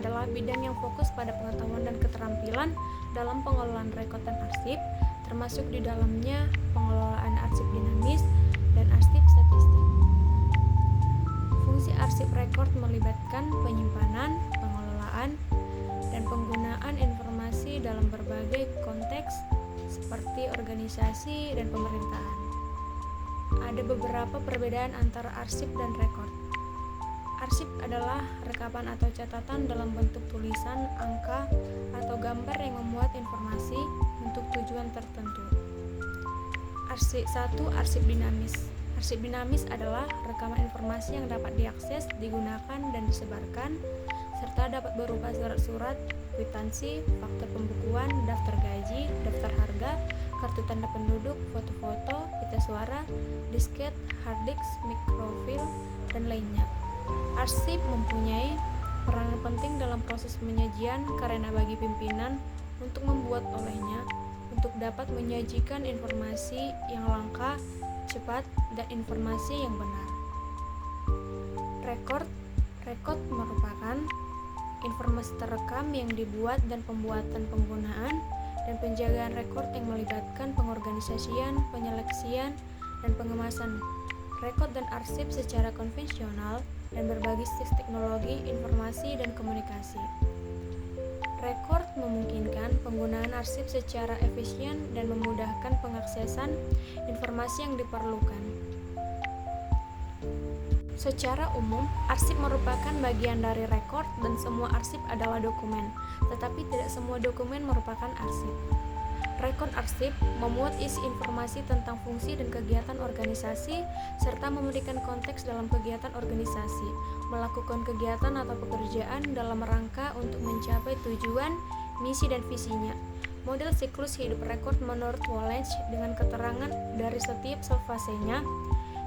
adalah bidang yang fokus pada pengetahuan dan keterampilan dalam pengelolaan rekod dan arsip, termasuk di dalamnya pengelolaan arsip dinamis dan arsip statistik. Fungsi arsip rekod melibatkan penyimpanan, pengelolaan, dan penggunaan informasi dalam berbagai konteks seperti organisasi dan pemerintahan. Ada beberapa perbedaan antara arsip dan rekod. Arsip adalah rekapan atau catatan dalam bentuk tulisan, angka, atau gambar yang memuat informasi untuk tujuan tertentu. Arsip 1. Arsip dinamis. Arsip dinamis adalah rekaman informasi yang dapat diakses, digunakan, dan disebarkan, serta dapat berupa surat-surat, kwitansi, fakta pembukuan, daftar gaji, daftar harga, kartu tanda penduduk, foto-foto, pita suara, disket, hard disk, mikrofilm, dan lainnya. Arsip mempunyai peranan penting dalam proses penyajian karena bagi pimpinan untuk membuat olehnya untuk dapat menyajikan informasi yang lengkap, cepat, dan informasi yang benar. Rekod merupakan informasi terekam yang dibuat dan pembuatan, penggunaan, dan penjagaan rekod yang melibatkan pengorganisasian, penyeleksian, dan pengemasan rekod dan arsip secara konvensional dan berbasis teknologi informasi dan komunikasi. Rekod memungkinkan penggunaan arsip secara efisien dan memudahkan pengaksesan informasi yang diperlukan. Secara umum, arsip merupakan bagian dari rekod dan semua arsip adalah dokumen, tetapi tidak semua dokumen merupakan arsip. Rekod arsip memuat isi informasi tentang fungsi dan kegiatan organisasi serta memberikan konteks dalam kegiatan organisasi, melakukan kegiatan atau pekerjaan dalam rangka untuk mencapai tujuan, misi, dan visinya. Model siklus hidup rekod menurut Wallace dengan keterangan dari setiap subfasenya,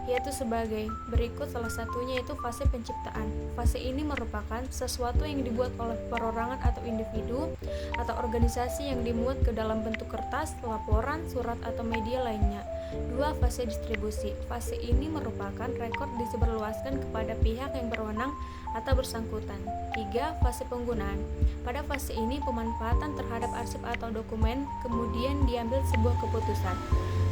yaitu sebagai berikut. Salah satunya yaitu fase penciptaan. Fase ini merupakan sesuatu yang dibuat oleh perorangan atau individu atau organisasi yang dimuat ke dalam bentuk kertas, laporan, surat, atau media lainnya. 2. Fase distribusi. Fase ini merupakan rekod disebarluaskan kepada pihak yang berwenang atau bersangkutan. 3. Fase penggunaan. Pada fase ini pemanfaatan terhadap arsip atau dokumen kemudian diambil sebuah keputusan.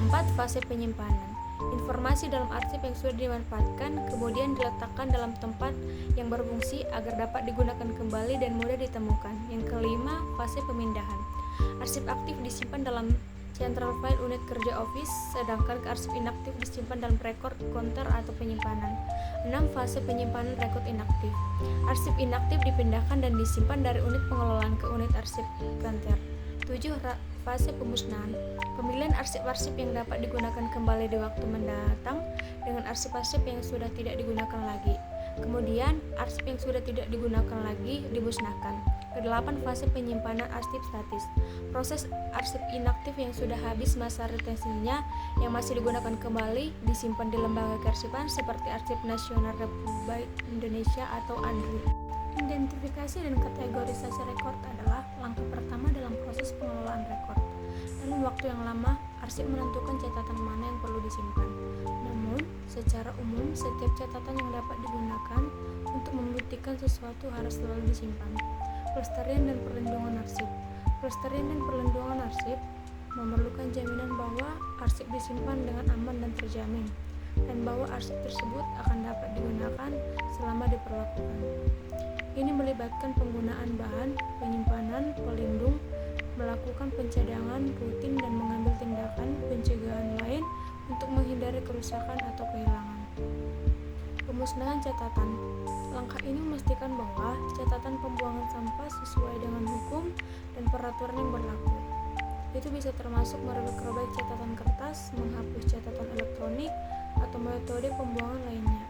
4. Fase penyimpanan. Informasi dalam arsip yang sudah dimanfaatkan kemudian diletakkan dalam tempat yang berfungsi agar dapat digunakan kembali dan mudah ditemukan. Yang kelima, fase pemindahan. Arsip aktif disimpan dalam Central File unit kerja Office, sedangkan arsip inaktif disimpan dalam rekod counter atau penyimpanan. 6. Fase penyimpanan rekod inaktif. Arsip inaktif dipindahkan dan disimpan dari unit pengelolaan ke unit arsip counter. 7. Fase pemusnahan. Pemilihan arsip-arsip yang dapat digunakan kembali di waktu mendatang dengan arsip-arsip yang sudah tidak digunakan lagi. Kemudian, arsip yang sudah tidak digunakan lagi dimusnahkan. Ke-8. Fase penyimpanan arsip statis. Proses arsip inaktif yang sudah habis masa retensinya yang masih digunakan kembali disimpan di lembaga kearsipan seperti Arsip Nasional Republik Indonesia atau ANRI. Identifikasi dan kategorisasi rekod adalah langkah pertama dalam proses pengelolaan rekod. Dalam waktu yang lama, arsip menentukan catatan mana yang perlu disimpan. Namun, secara umum, setiap catatan yang dapat digunakan untuk membuktikan sesuatu harus selalu disimpan. Pelestarian dan perlindungan arsip. Pelestarian dan perlindungan arsip memerlukan jaminan bahwa arsip disimpan dengan aman dan terjamin, dan bahwa arsip tersebut akan dapat digunakan selama diperlakukan. Ini melibatkan penggunaan bahan, penyimpanan, pelindung, melakukan pencadangan rutin, dan mengambil tindakan pencegahan lain untuk menghindari kerusakan atau kehilangan. Pemusnahan catatan. Langkah ini memastikan bahwa catatan pembuangan sampah sesuai dengan hukum dan peraturan yang berlaku. Itu bisa termasuk merobek-robek catatan kertas, menghapus catatan elektronik, atau metode pembuangan lainnya.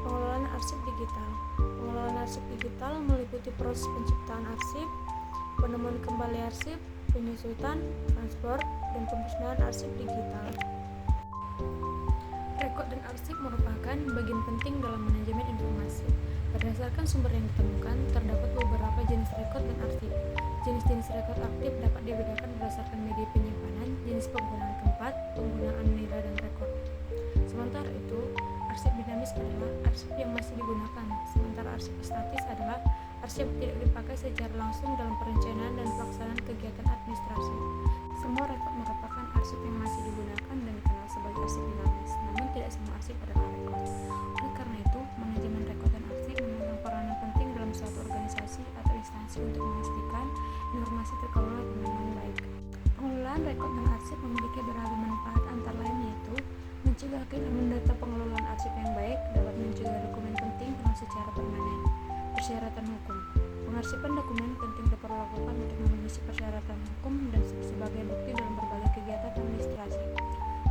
Pengelolaan arsip digital. Pengelolaan arsip digital meliputi proses penciptaan arsip, penemuan kembali arsip, penyusutan, transport, dan pemusnahan arsip digital. Rekod dan arsip merupakan bagian penting dalam manajemen informasi. Berdasarkan sumber yang ditemukan, terdapat beberapa jenis rekod dan arsip. Jenis-jenis rekod aktif dapat dibedakan berdasarkan media penyimpanan, jenis penggunaan tempat, penggunaan nilai, dan rekod. Sementara itu, arsip dinamis adalah arsip yang masih digunakan, sementara arsip statis adalah Arsip tidak dipakai secara langsung dalam perencanaan dan pelaksanaan kegiatan administrasi. Semua rekod merupakan arsip yang masih digunakan dan dikenal sebagai arsip dinamis, namun tidak semua arsip adalah rekod. Oleh karena itu, manajemen rekod dan arsip memegang peranan penting dalam suatu organisasi atau instansi untuk memastikan informasi terkelola dengan baik. Pengelolaan rekod dan arsip memiliki beragam manfaat, antara lain yaitu mencegah kehilangan data. Pengelolaan arsip yang baik dapat mencegah dokumen penting hilang secara permanen. Persyaratan hukum. Pengarsipan dokumen penting diperlakukan untuk memenuhi persyaratan hukum dan sebagai bukti dalam berbagai kegiatan administrasi.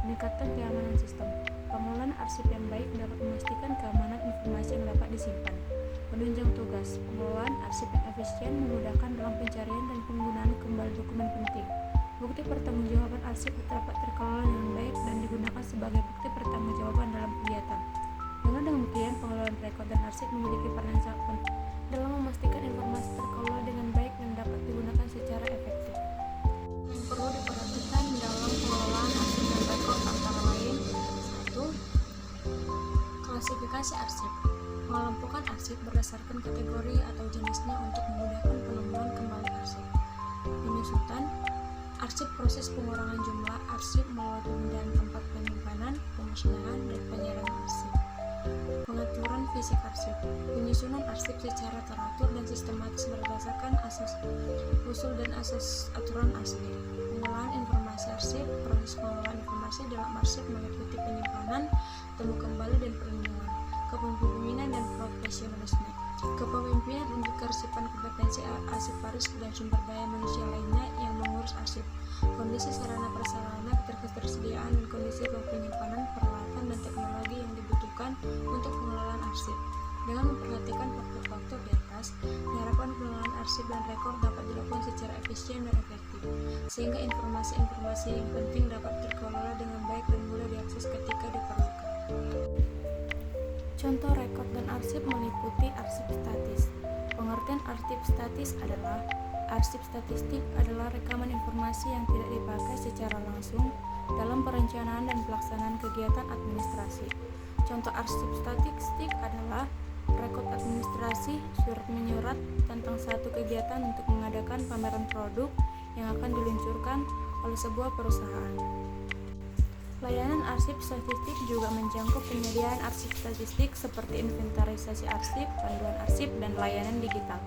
Meningkatkan keamanan sistem. Pengelolaan arsip yang baik dapat memastikan keamanan informasi yang dapat disimpan. Penunjang tugas. Pengelolaan arsip yang efisien memudahkan dalam pencarian dan penggunaan kembali dokumen penting. Bukti pertanggungjawaban arsip dapat terkelola dengan baik dan digunakan sebagai bukti pertanggungjawaban dalam kegiatan. Dengan demikian, pengelolaan rekod dan arsip memiliki peran sangat penting dalam memastikan informasi terkelola dengan baik dan dapat digunakan secara efektif. Yang perlu diperhatikan dalam pengelolaan arsip dan rekod antara lain: 1. Klasifikasi arsip. Mengelompokkan arsip berdasarkan kategori atau jenisnya untuk memudahkan penemuan kembali arsip. Penyusutan arsip, proses pengurangan jumlah arsip melalui pemindahan tempat penyimpanan, pemusnahan, dan penyiaran arsip. Pengaturan fisik arsip. Penyusunan arsip secara teratur dan sistematis berdasarkan asas usul dan asas aturan asli. Pengolahan informasi arsip. Proses pengolahan informasi dalam arsip meliputi penyimpanan, temu kembali, dan perlindungan. Kepemimpinan dan profesionalisme. Kepemimpinan untuk kearsipan, kompetensi arsiparis dan sumber daya manusia lainnya yang mengurus arsip. Kondisi sarana prasarana, ketersediaan dan kondisi penyimpanan, peralatan dan teknologi yang dibutuhkan untuk pengelolaan arsip. Dengan memperhatikan faktor-faktor di atas, diharapkan pengelolaan arsip dan rekor dapat dilakukan secara efisien dan efektif, sehingga informasi-informasi yang penting dapat terkelola dengan baik dan mudah diakses ketika diperlukan. Contoh rekod dan arsip meliputi arsip statis. Pengertian arsip statis adalah: arsip statistik adalah rekaman informasi yang tidak dipakai secara langsung dalam perencanaan dan pelaksanaan kegiatan administrasi. Contoh arsip statistik adalah rekod administrasi, surat menyurat tentang satu kegiatan untuk mengadakan pameran produk yang akan diluncurkan oleh sebuah perusahaan. Layanan arsip statistik juga menjangkau penyediaan arsip statistik seperti inventarisasi arsip, panduan arsip, dan layanan digital.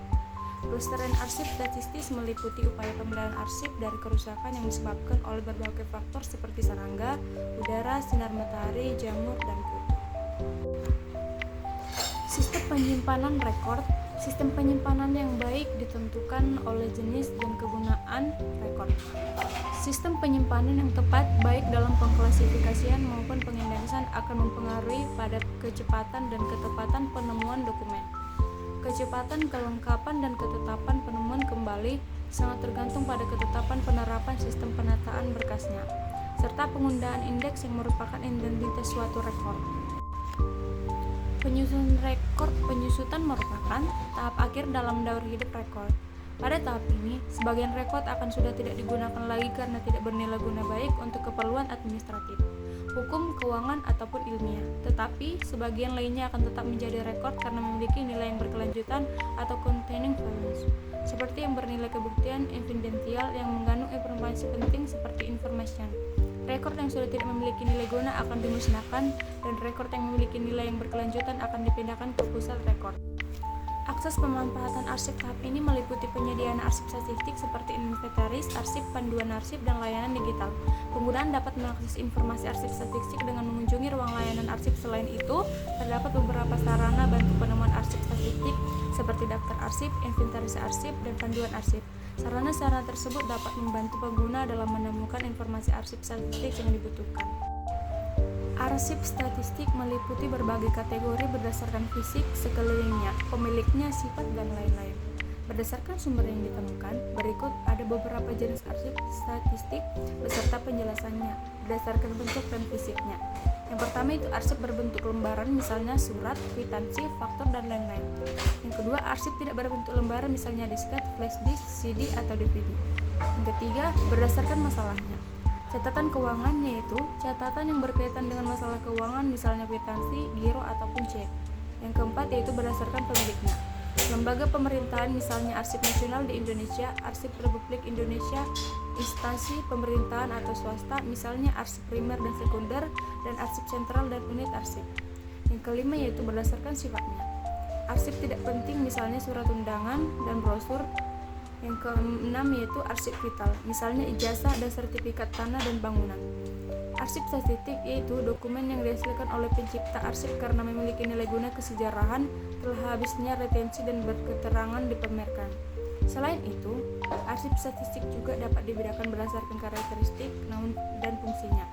Pelestarian arsip statistik meliputi upaya pemeliharaan arsip dari kerusakan yang disebabkan oleh berbagai faktor seperti serangga, udara, sinar matahari, jamur, dan kutu. Sistem penyimpanan rekor. Sistem penyimpanan yang baik ditentukan oleh jenis dan kegunaan rekor. Sistem penyimpanan yang tepat, baik dalam pengklasifikasian maupun pengindeksan, akan mempengaruhi pada kecepatan dan ketepatan penemuan dokumen. Kecepatan, kelengkapan, dan ketetapan penemuan kembali sangat tergantung pada ketetapan penerapan sistem penataan berkasnya, serta penggunaan indeks yang merupakan identitas suatu rekor. Penyusunan rekor. Penyusutan merupakan tahap akhir dalam daur hidup rekor. Pada tahap ini, sebagian rekor akan sudah tidak digunakan lagi karena tidak bernilai guna baik untuk keperluan administratif, hukum, keuangan, ataupun ilmiah. Tetapi, sebagian lainnya akan tetap menjadi rekor karena memiliki nilai yang berkelanjutan atau containing values, seperti yang bernilai kebuktian, evidential, yang mengandung informasi penting seperti information. Rekor yang sudah tidak memiliki nilai guna akan dimusnahkan, dan rekor yang memiliki nilai yang berkelanjutan akan dipindahkan ke pusat rekor. Akses pemanfaatan arsip tahap ini meliputi penyediaan arsip statistik seperti inventaris arsip, panduan arsip, dan layanan digital. Penggunaan dapat mengakses informasi arsip statistik dengan mengunjungi ruang layanan arsip. Selain itu, terdapat beberapa sarana bantu penemuan arsip statistik seperti daftar arsip, inventaris arsip, dan panduan arsip. Sarana-sarana tersebut dapat membantu pengguna dalam menemukan informasi arsip statistik yang dibutuhkan. Arsip statistik meliputi berbagai kategori berdasarkan fisik sekelilingnya, pemiliknya, sifat, dan lain-lain. Berdasarkan sumber yang ditemukan, berikut ada beberapa jenis arsip statistik beserta penjelasannya berdasarkan bentuk dan fisiknya. Yang pertama itu arsip berbentuk lembaran, misalnya surat, kwitansi, faktur, dan lain-lain. Yang kedua, arsip tidak berbentuk lembaran, misalnya disket, flash disk, CD, atau DVD. Yang ketiga, berdasarkan masalahnya. Catatan keuangan, yaitu catatan yang berkaitan dengan masalah keuangan, misalnya kwitansi, giro, ataupun cek. Yang keempat yaitu berdasarkan pemiliknya. Lembaga pemerintahan misalnya Arsip Nasional di Indonesia, Arsip Republik Indonesia, instansi pemerintahan atau swasta misalnya arsip primer dan sekunder, dan arsip sentral dan unit arsip. Yang kelima yaitu berdasarkan sifatnya. Arsip tidak penting misalnya surat undangan dan brosur. Yang keenam yaitu arsip vital, misalnya ijazah dan sertifikat tanah dan bangunan. Arsip statistik yaitu dokumen yang dihasilkan oleh pencipta arsip karena memiliki nilai guna kesejarahan, telah habisnya retensi dan berketerangan dipamerkan. Selain itu, arsip statistik juga dapat dibedakan berdasarkan karakteristik dan fungsinya.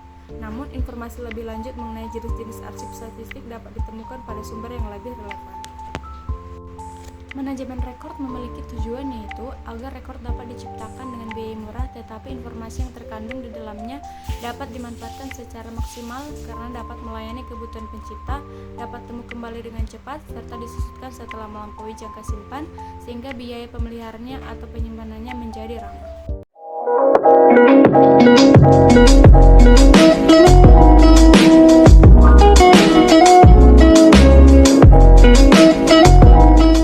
Namun, informasi lebih lanjut mengenai jenis-jenis arsip statistik dapat ditemukan pada sumber yang lebih relevan. Manajemen rekor memiliki tujuan yaitu agar rekor dapat diciptakan dengan biaya murah, tetapi informasi yang terkandung di dalamnya dapat dimanfaatkan secara maksimal karena dapat melayani kebutuhan pencipta, dapat temu kembali dengan cepat, serta disusutkan setelah melampaui jangka simpan, sehingga biaya pemeliharaannya atau penyimpanannya menjadi ramah.